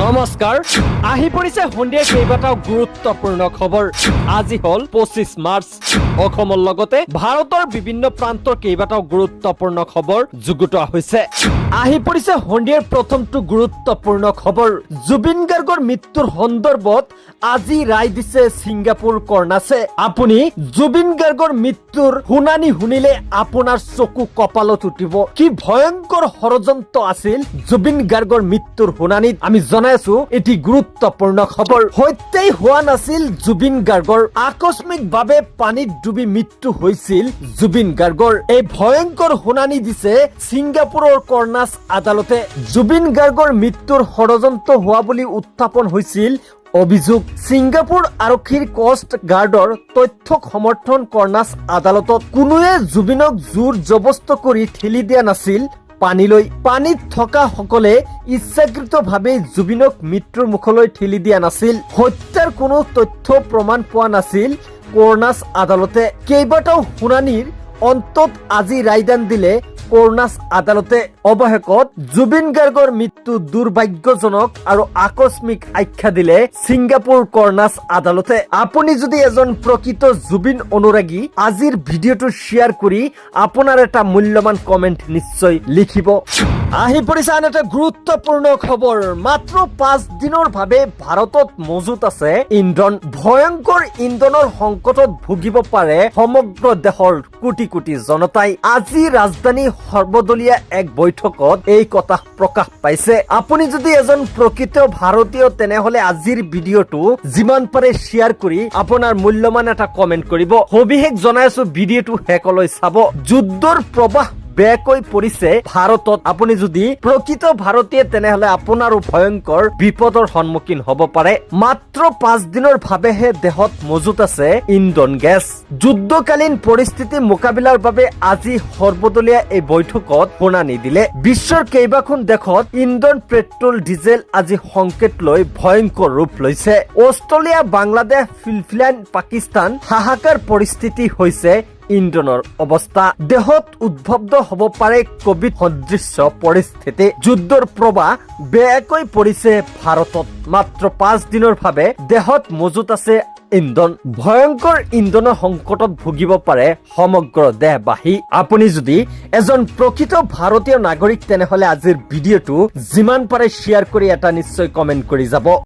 নমস্কাৰ আহি পৰিছে সন্ধিয়া কেইবাটাও গুৰুত্বপূৰ্ণ খবৰ আজি হল 25 মাৰ্চ অসমৰ লগতে ভাৰতৰ বিভিন্ন প্ৰান্তৰ কেইবাটাও গুৰুত্বপূৰ্ণ খবৰ যুগুতোৱা হৈছে আহি পৰিছে সন্ধিয়াৰ প্ৰথমটো গুৰুত্বপূৰ্ণ খবৰ জুবিন গাৰ্গৰ মৃত্যুৰ সন্দৰ্ভত আজি ৰায় দিছে ছিংগাপুৰ কৰ্ণাছে আপুনি জুবিন গাৰ্গৰ মৃত্যুৰ শুনানি শুনিলে আপোনাৰ চকু কপালত উঠিব কি ভয়ংকৰ ষড়যন্ত্ৰ আছিল জুবিন গাৰ্গৰ মৃত্যুৰ শুনানিত আমি জনাইছো এটি গুৰুত্বপূৰ্ণ খবৰ হত্যাই হোৱা নাছিল জুবিন গাৰ্গৰ আকস্মিকভাৱে পানীত ডুবি মৃত্যু হৈছিল জুবিন গাৰ্গৰ এই ভয়ংকৰ শুনানি দিছে ছিংগাপুৰৰ কৰ্ণাছ আদালতে জুবিন গাৰ্গৰ মৃত্যুৰ ষড়যন্ত্ৰ হোৱা বুলি উত্থাপন হৈছিল অভিযোগ ছিংগাপুৰ আৰক্ষীৰ কোষ্ট গাৰ্ডৰ তথ্যক সমৰ্থন কৰ্ণাছ আদালতত কোনোৱে জুবিনক জোৰ জবস্ত কৰি ঠেলি দিয়া নাছিল পানীলৈ পানীত থকা সকলে ইচ্ছাকৃতভাৱে জুবিনক মৃত্যুৰ মুখলৈ ঠেলি দিয়া নাছিল হত্যাৰ কোনো তথ্য প্ৰমাণ পোৱা নাছিল কৰ্ণাছ আদালতে কেইবাটাও শুনানিৰ অন্তত আজি ৰায়দান দিলে কৰ্ণাছ আদালতে অৱশেষত জুবিন গাৰ্গৰ মৃত্যু দুৰ্ভাগ্যজনক আৰু আকস্মিক আখ্যা দিলে ছিংগাপুৰ কৰ্ণাছ আদালতে আপুনি যদি এজন প্ৰকৃত জুবিন অনুৰাগী আজিৰ ভিডিঅ'টো শ্বেয়াৰ কৰি আপোনাৰ এটা মূল্যৱান কমেন্ট নিশ্চয় লিখিব আহি পৰিছে আন এটা গুৰুত্বপূৰ্ণ খবৰ মাত্ৰ 5 দিনৰ বাবে ভাৰতত মজুত আছে ইন্ধন ভয়ংকৰ ইন্ধনৰ সংকটত ভুগিব পাৰে সমগ্ৰ দেশৰ কোটি কোটি জনতাই আজি ৰাজধানী সৰ্বদলীয় এক বৈঠকত এই কথা প্ৰকাশ পাইছে আপুনি যদি এজন প্ৰকৃত ভাৰতীয় তেনেহলে আজিৰ ভিডিঅ'টো যিমান পাৰে শ্বেয়াৰ কৰি আপোনাৰ মূল্যৱান এটা কমেন্ট কৰিব সবিশেষ জনাইছো ভিডিঅ'টো শেষলৈ চাব যুদ্ধৰ প্ৰবাহ বেকৈ পৰিছে ভাৰতত আপুনি যদি প্ৰকৃত ভাৰতীয় তেনেহলে আপোনাৰো ভয়ংকৰ বিপদৰ সন্মুখীন হ'ব পাৰে মাত্ৰ 5 দিনৰ ভাৱেহে দেশত মজুত আছে ইন্ধন গেছ যুদ্ধকালীন পৰিস্থিতি মোকাবিলাৰ বাবে আজি সৰ্বদলীয় এই বৈঠকত শুনানি দিলে বিশ্বৰ কেইবাখন দেশত ইন্ধন পেট্ৰল ডিজেল আজি সংকেত লৈ ভয়ংকৰ ৰূপ লৈছে অষ্ট্ৰেলিয়া বাংলাদেশ ফিলিপাইন পাকিস্তান হাহাকাৰ পৰিস্থিতি হৈছে ইন্ধনৰ অৱস্থা দেশত উদ্ভৱ হ'ব পাৰে কোভিড সদৃশ্য পৰিস্থিতি যুদ্ধৰ প্ৰবাহ বেয়াকৈ পৰিছে ভাৰতত মাত্ৰ 5 দিনৰ বাবে দেশত মজুত আছে ইন্ধন ভয়ংকৰ ইন্ধনৰ সংকটত ভুগিব পাৰে সমগ্ৰ দেশবাসী আপুনি যদি এজন প্ৰকৃত ভাৰতীয় নাগৰিক তেনেহলে আজিৰ ভিডিঅ'টো যিমান পাৰে শ্বেয়াৰ কৰি এটা নিশ্চয় কমেন্ট কৰি যাব